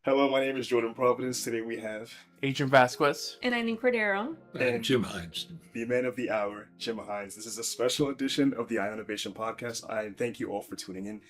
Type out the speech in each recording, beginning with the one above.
Hello, my name is Jordan Providence. Today we have Adrian Vasquez. And Eileen Cordero. And Jim Hynes. the man of the hour, Jim Hynes. This is a special edition of the Ionavation Podcast. I thank you all for tuning in.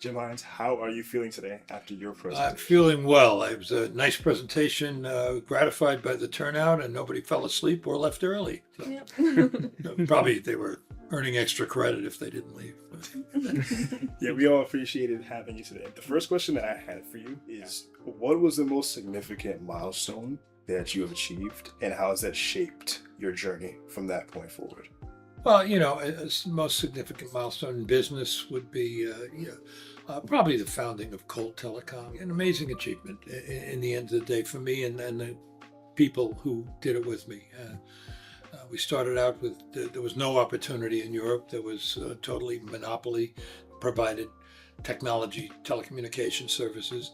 Jim Hynes, how are you feeling today after your presentation? I'm feeling well. It was a nice presentation, gratified by the turnout, and nobody fell asleep or left early. So, Yep. probably they were earning extra credit if they didn't leave. Yeah, we all appreciated having you today. The first question that I had for you is, what was the most significant milestone that you have achieved, and how has that shaped your journey from that point forward? Well, a most significant milestone in business would be probably the founding of Colt Telecom. An amazing achievement in the end of the day for me and the people who did it with me. We started out with, there was no opportunity in Europe. There was totally monopoly provided technology, telecommunication services.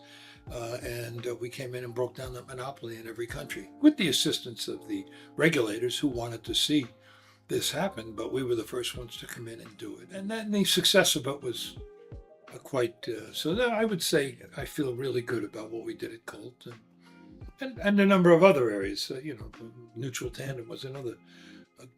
And we came in and broke down that monopoly in every country with the assistance of the regulators who wanted to see this happen, but we were the first ones to come in and do it. And then the success of it was I would say I feel really good about what we did at Colt and a number of other areas. Neutral tandem was another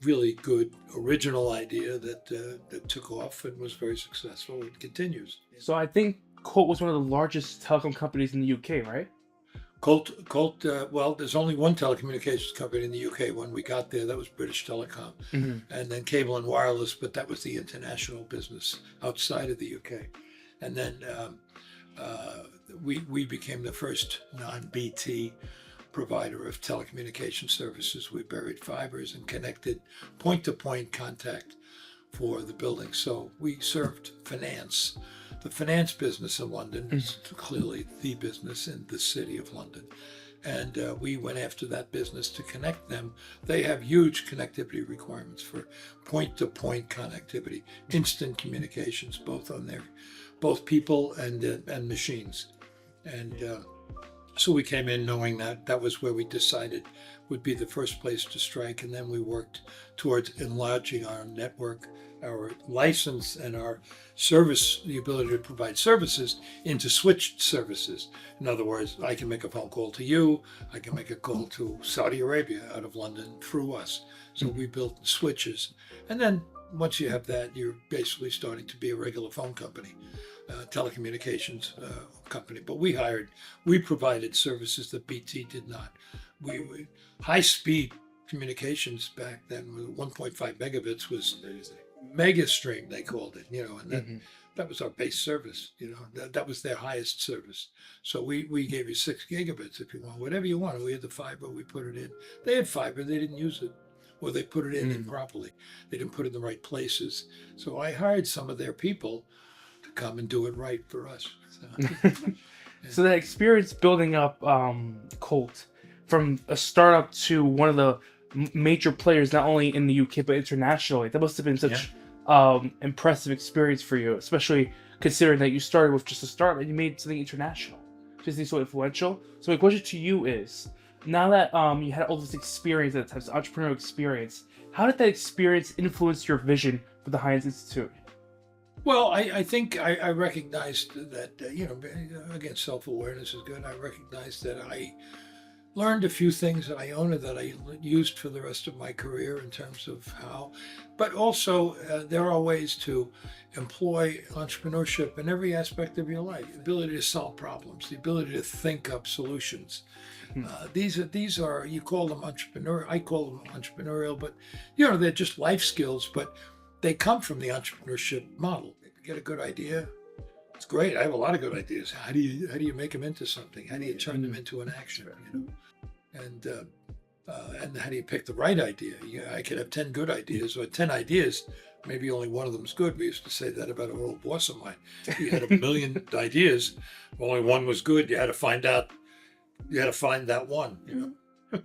really good original idea that took off and was very successful and continues. So I think Colt was one of the largest telecom companies in the UK, right? Colt. Well, there's only one telecommunications company in the UK when we got there. That was British Telecom, and then Cable and Wireless, but that was the international business outside of the UK. And then we became the first non-BT provider of telecommunication services. We buried fibers and connected point-to-point contact for the building. So we served finance. The finance business in London is clearly the business in the city of London. And we went after that business to connect them. They have huge connectivity requirements for point-to-point connectivity, instant communications, both people and machines. And so we came in knowing that was where we decided would be the first place to strike. And then we worked towards enlarging our network, our license, and our service, the ability to provide services into switched services. In other words, I can make a phone call to you, I can make a call to Saudi Arabia out of London through us. So we built switches. And then once you have that, you're basically starting to be a regular phone company, telecommunications company. But we provided services that BT did not. We high-speed communications back then, 1.5 megabits was mega stream, they called it, and that was our base service, that was their highest service. So we gave you 6 gigabits if you want, whatever you want. We had the fiber, we put it in. They had fiber, they didn't use it, or they put it in improperly. They didn't put it in the right places. So I hired some of their people to come and do it right for us. So that experience building up Colt from a startup to one of the major players, not only in the UK but internationally, that must have been such impressive experience for you, especially considering that you started with just a startup and you made something international, just so influential. So my question to you is, now that you had all this experience, that type of entrepreneurial experience, how did that experience influence your vision for the Hynes Institute? Well, I think I recognized that, again, self-awareness is good. I recognized that I learned a few things that I owned that I used for the rest of my career in terms of how, but also there are ways to employ entrepreneurship in every aspect of your life. The ability to solve problems, the ability to think up solutions. These are, you call them entrepreneur, I call them entrepreneurial, but they're just life skills, but they come from the entrepreneurship model. You get a good idea. It's great. I have a lot of good ideas. How do you make them into something? How do you turn them into an action? And how do you pick the right idea? I could have 10 good ideas or 10 ideas. Maybe only one of them is good. We used to say that about an old boss of mine. He had a million ideas. Only one was good. You had to find that one.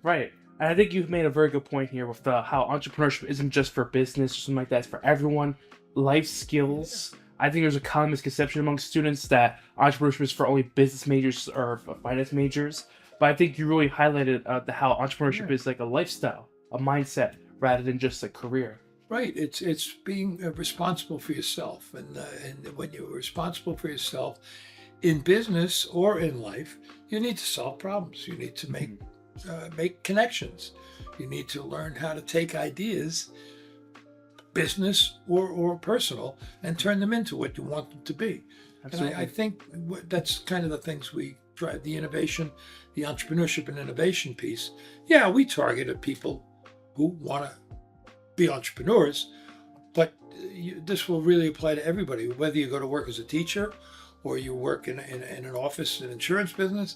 Right. And I think you've made a very good point here with how entrepreneurship isn't just for business or something like that. It's for everyone. Life skills. I think there's a common misconception among students that entrepreneurship is for only business majors or finance majors. But I think you really highlighted how entrepreneurship is like a lifestyle, a mindset, rather than just a career. Right. It's being responsible for yourself, and when you're responsible for yourself in business or in life, you need to solve problems. You need to make connections. You need to learn how to take ideas, business or personal, and turn them into what you want them to be. Absolutely. And I think that's kind of the things we drive: the innovation, the entrepreneurship and innovation piece. Yeah, we targeted people who want to be entrepreneurs, but this will really apply to everybody, whether you go to work as a teacher or you work in an office, an insurance business.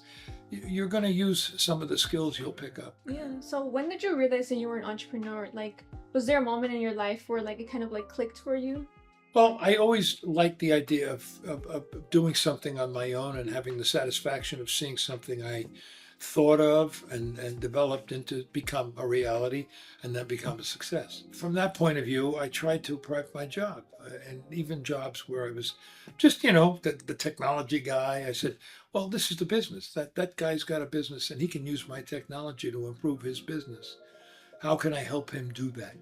You're going to use some of the skills you'll pick up. Yeah. So when did you realize that you were an entrepreneur? Like, was there a moment in your life where like it kind of like clicked for you? Well, I always liked the idea of doing something on my own and having the satisfaction of seeing something I thought of and developed into become a reality and then become a success. From that point of view, I tried to prep my job, and even jobs where I was just, the technology guy. I said, well, this is the business. That guy's got a business and he can use my technology to improve his business. How can I help him do that?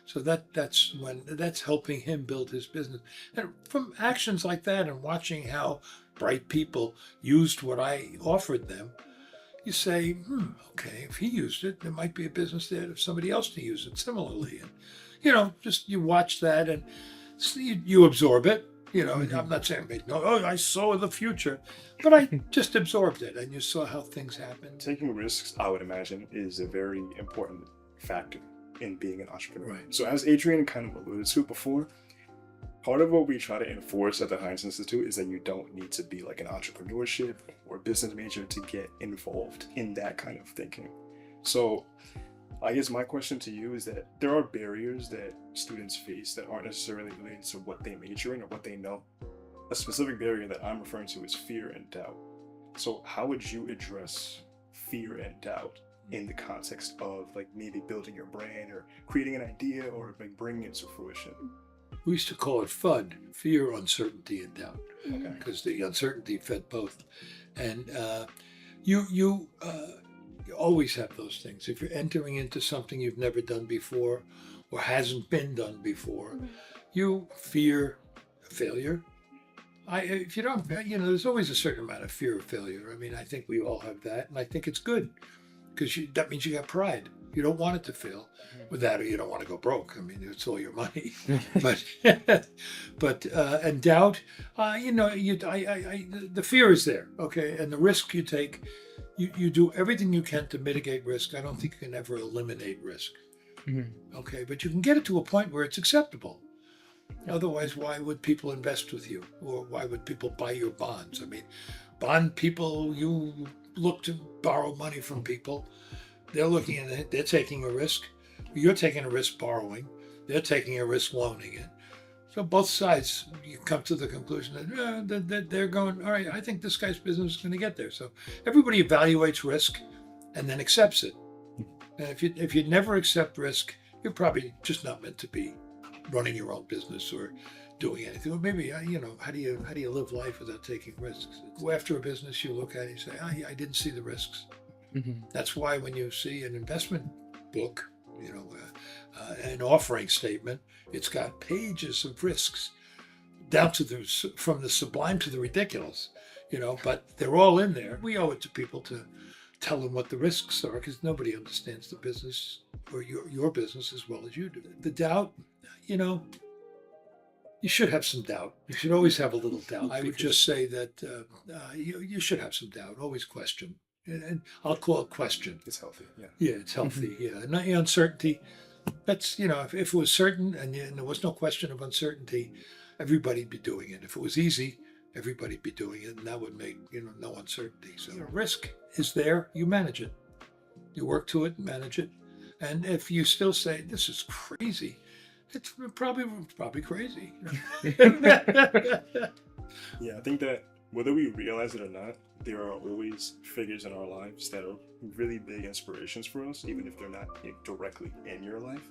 So that's helping him build his business. And from actions like that and watching how bright people used what I offered them, you say, okay, if he used it, there might be a business there for somebody else to use it similarly. And, just you watch that and you absorb it. I'm not saying, I saw the future, but I just absorbed it and you saw how things happen. Taking risks, I would imagine, is a very important factor in being an entrepreneur. Right. So as Adrian kind of alluded to before, part of what we try to enforce at the Hynes Institute is that you don't need to be like an entrepreneurship or business major to get involved in that kind of thinking. So I guess my question to you is that there are barriers that students face that aren't necessarily related to what they major in or what they know. A specific barrier that I'm referring to is fear and doubt. So how would you address fear and doubt in the context of like maybe building your brand or creating an idea or like bringing it to fruition? We used to call it FUD, fear, uncertainty, and doubt, Okay. because the uncertainty fed both. And you always have those things. If you're entering into something you've never done before or hasn't been done before, you fear failure. If you don't, there's always a certain amount of fear of failure. I mean, I think we all have that, and I think it's good because that means you got pride. You don't want it to fail. With that, or you don't want to go broke. I mean, it's all your money. but and doubt, the fear is there, okay? And the risk you take, you do everything you can to mitigate risk. I don't think you can ever eliminate risk, okay? But you can get it to a point where it's acceptable. Otherwise, why would people invest with you? Or why would people buy your bonds? I mean, bond people, you look to borrow money from people. They're looking at it, they're taking a risk. You're taking a risk borrowing. They're taking a risk loaning it. So both sides, you come to the conclusion that they're going, all right, I think this guy's business is going to get there. So everybody evaluates risk and then accepts it. And if you never accept risk, you're probably just not meant to be running your own business or doing anything. Or maybe, how do you live life without taking risks? Go after a business, you look at it and say, I didn't see the risks. That's why when you see an investment book, an offering statement, it's got pages of risks down to from the sublime to the ridiculous, but they're all in there. We owe it to people to tell them what the risks are because nobody understands the business or your business as well as you do. The doubt, you should have some doubt. You should always have a little doubt. I would just say that you should have some doubt, always question. And I'll call it question. It's healthy, yeah. Yeah, it's healthy, yeah. And not uncertainty. That's, if it was certain and there was no question of uncertainty, everybody'd be doing it. If it was easy, everybody'd be doing it, and that would make, no uncertainty. So risk is there, you manage it. You work to it and manage it. And if you still say, this is crazy, it's probably crazy. Yeah, I think that whether we realize it or not, there are always figures in our lives that are really big inspirations for us, even if they're not directly in your life.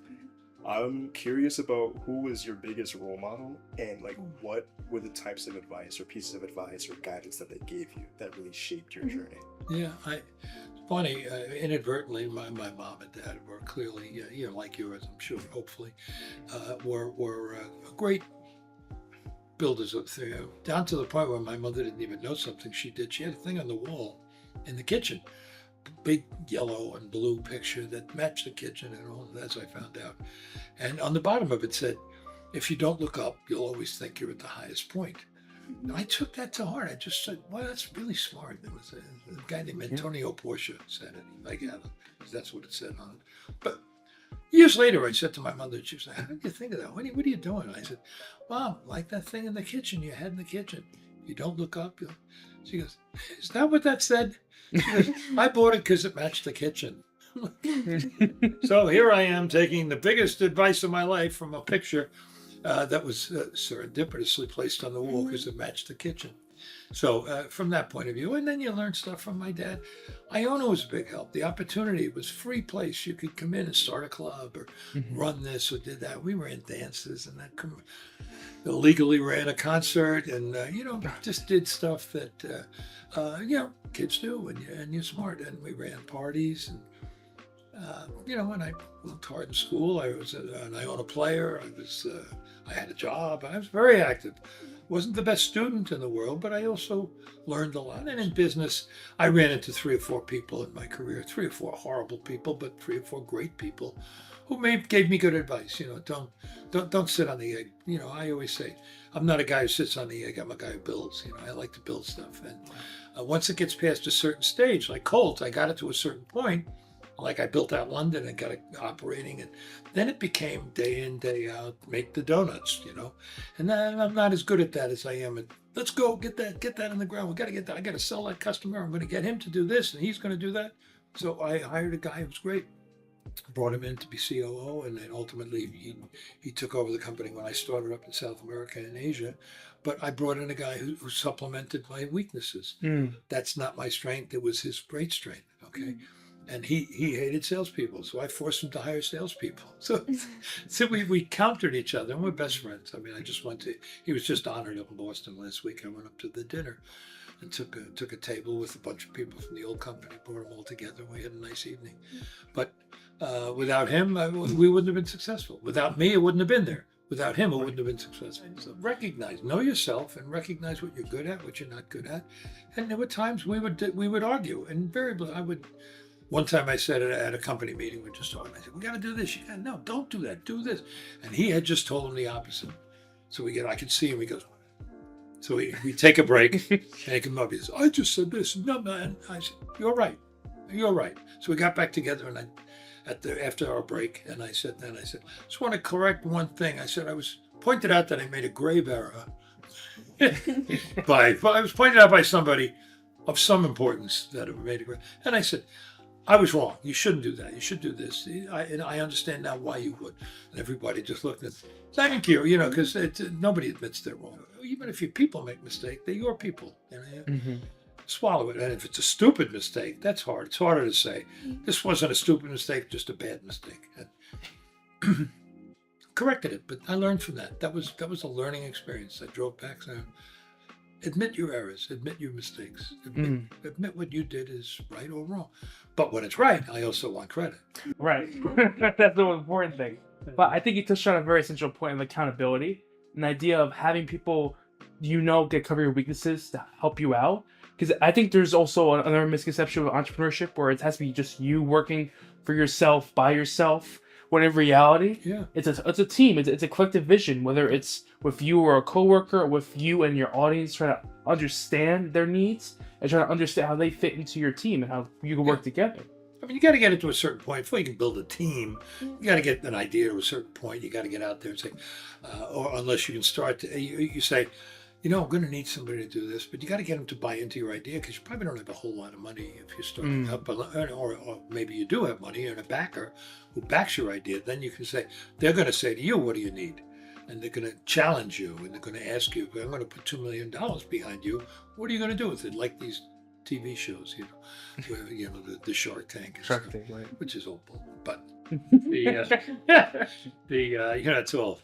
I'm curious about who was your biggest role model and what were the types of advice or pieces of advice or guidance that they gave you that really shaped your journey? Yeah, funny, inadvertently, my mom and dad were clearly, like yours, I'm sure, hopefully, were great builders of things, down to the point where my mother didn't even know something she did. She had a thing on the wall in the kitchen, big yellow and blue picture that matched the kitchen and all of that, as I found out. And on the bottom of it said, if you don't look up, you'll always think you're at the highest point. And I took that to heart. I just said, well, that's really smart. There was a guy named Antonio Portia said it, I gather, because that's what it said on it. But years later, I said to my mother, she was like, how did you think of that? What are you doing? I said, Mom, like that thing in the kitchen, you had in the kitchen. You don't look up. She goes, is that what that said? She goes, I bought it because it matched the kitchen. So here I am taking the biggest advice of my life from a picture that was serendipitously placed on the wall because it matched the kitchen. So from that point of view, and then you learn stuff from my dad. Iona was a big help. The opportunity was free place. You could come in and start a club or run this or did that. We ran dances and that illegally ran a concert and, just did stuff that, kids do and you're smart. And we ran parties and, when I worked hard in school, I was an Iona player. I had a job. I was very active. Wasn't the best student in the world, but I also learned a lot. And in business, I ran into 3 or 4 people in my career, 3 or 4 horrible people, but 3 or 4 great people who gave me good advice. Don't sit on the egg. I always say, I'm not a guy who sits on the egg. I'm a guy who builds. I like to build stuff. And once it gets past a certain stage, like Colt, I got it to a certain point. Like I built out London and got it operating, and then it became day in, day out, make the donuts, And then I'm not as good at that as I am at, let's go get that on the ground. We got to get that. I got to sell that customer. I'm going to get him to do this, and he's going to do that. So I hired a guy who was great, brought him in to be COO, and then ultimately he took over the company when I started up in South America and Asia. But I brought in a guy who supplemented my weaknesses. That's not my strength. It was his great strength. Okay. And he hated salespeople, so I forced him to hire salespeople. So we countered each other, and we're best friends. I mean, he was just honored up in Boston last week. I went up to the dinner and took a table with a bunch of people from the old company, brought them all together, and we had a nice evening. But without him, we wouldn't have been successful. Without me, it wouldn't have been there. Without him, it wouldn't have been successful. So know yourself, and recognize what you're good at, what you're not good at. And there were times we would argue, and invariably I would. One time I said at a company meeting, we're just talking, I said, we got to do this. No, don't do that. Do this. And he had just told him the opposite. So I could see him. He goes, so we take a break, shake him up. He says, I just said this. No, man. I said, you're right. You're right. So we got back together and after our break, and I said, just want to correct one thing. I said, I was pointed out that I made a grave error. I was pointed out by somebody of some importance that it made a grave. And I said, I was wrong. You shouldn't do that. You should do this. And I understand now why you would. And everybody just looked at, thank you, because nobody admits they're wrong. Even if your people make mistakes, they're your people. Swallow it. And if it's a stupid mistake, that's hard. It's harder to say. This wasn't a stupid mistake, just a bad mistake. And corrected it, but I learned from that. That was a learning experience. I drove back there. Admit your errors, admit your mistakes, admit what you did is right or wrong. But when it's right, I also want credit. Right. That's the most important thing. But I think you touched on a very essential point of accountability, an idea of having people, get cover your weaknesses to help you out. Because I think there's also another misconception of entrepreneurship where it has to be just you working for yourself, by yourself. When in reality, it's a team. It's a collective vision. Whether it's with you or a coworker, or with you and your audience, trying to understand their needs and trying to understand how they fit into your team and how you can work together. I mean, you got to get it to a certain point before you can build a team. You got to get an idea to a certain point. You got to get out there and say, or unless you can start to, you say, I'm going to need somebody to do this, but you got to get them to buy into your idea because you probably don't have a whole lot of money if you're starting up, or maybe you do have money and a backer who backs your idea. Then you can say, they're going to say to you, what do you need? And they're going to challenge you and they're going to ask you, I'm going to put $2 million behind you. What are you going to do with it? Like these TV shows, where, the Shark Tank, and Shark stuff, Tank, right. which is all bull. But it's all.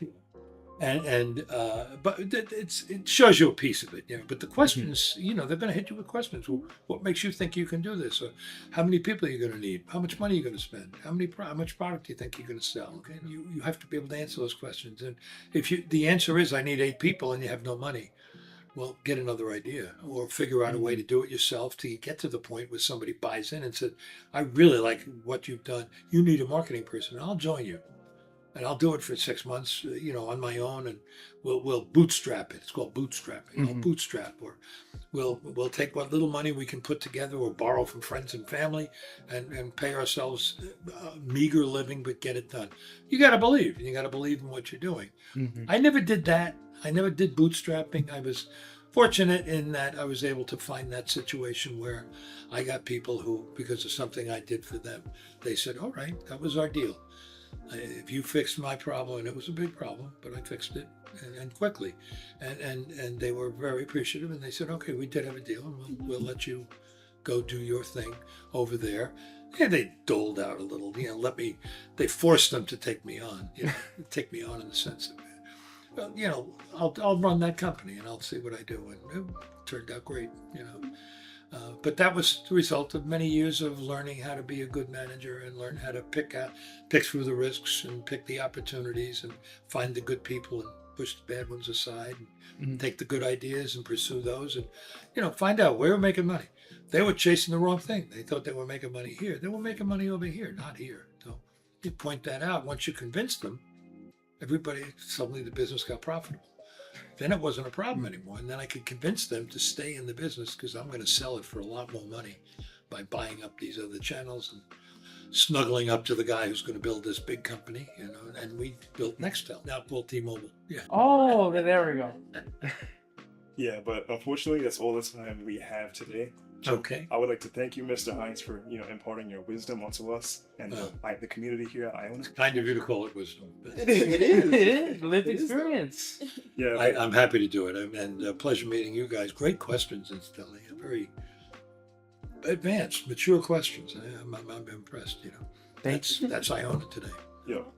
But it shows you a piece of it, But the questions, they're going to hit you with questions. Well, what makes you think you can do this? Or how many people are you going to need? How much money are you going to spend? How much product do you think you're going to sell? Okay, you have to be able to answer those questions. And if the answer is I need 8 people and you have no money, well, get another idea or figure out a way to do it yourself till you get to the point where somebody buys in and says, I really like what you've done. You need a marketing person. I'll join you. And I'll do it for 6 months, on my own, and we'll bootstrap it. It's called bootstrapping. I'll bootstrap, or we'll take what little money we can put together, or borrow from friends and family, and pay ourselves a meager living, but get it done. You got to believe. You got to believe in what you're doing. I never did that. I never did bootstrapping. I was fortunate in that I was able to find that situation where I got people who, because of something I did for them, they said, "All right, that was our deal. If you fixed my problem," and it was a big problem, but I fixed it and quickly, and they were very appreciative, and they said, "Okay, we did have a deal, and we'll let you go do your thing over there." And they doled out a little, they forced them to take me on, take me on in the sense of, well, I'll run that company and I'll see what I do, and it turned out great, But that was the result of many years of learning how to be a good manager and learn how to pick through the risks and pick the opportunities and find the good people and push the bad ones aside and take the good ideas and pursue those and, find out where we're making money. They were chasing the wrong thing. They thought they were making money here. They were making money over here, not here. So you point that out. Once you convince them, suddenly the business got profitable. Then it wasn't a problem anymore. And then I could convince them to stay in the business because I'm going to sell it for a lot more money by buying up these other channels and snuggling up to the guy who's going to build this big company, and we built Nextel, now called T-Mobile. Yeah. Oh, there we go. Yeah, but unfortunately, that's all the time we have today. Okay. I would like to thank you, Mr. Hynes, for imparting your wisdom onto us and the community here at Iona. Kind of you to call it wisdom. It is lived experience. Yeah, I'm happy to do it, and pleasure meeting you guys. Great questions, incidentally. Very advanced, mature questions. I'm impressed. That's Iona today.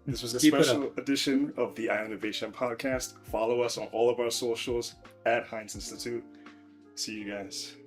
This was a Keep it special edition of the Ionavation Podcast. Follow us on all of our socials at Hynes Institute. See you guys.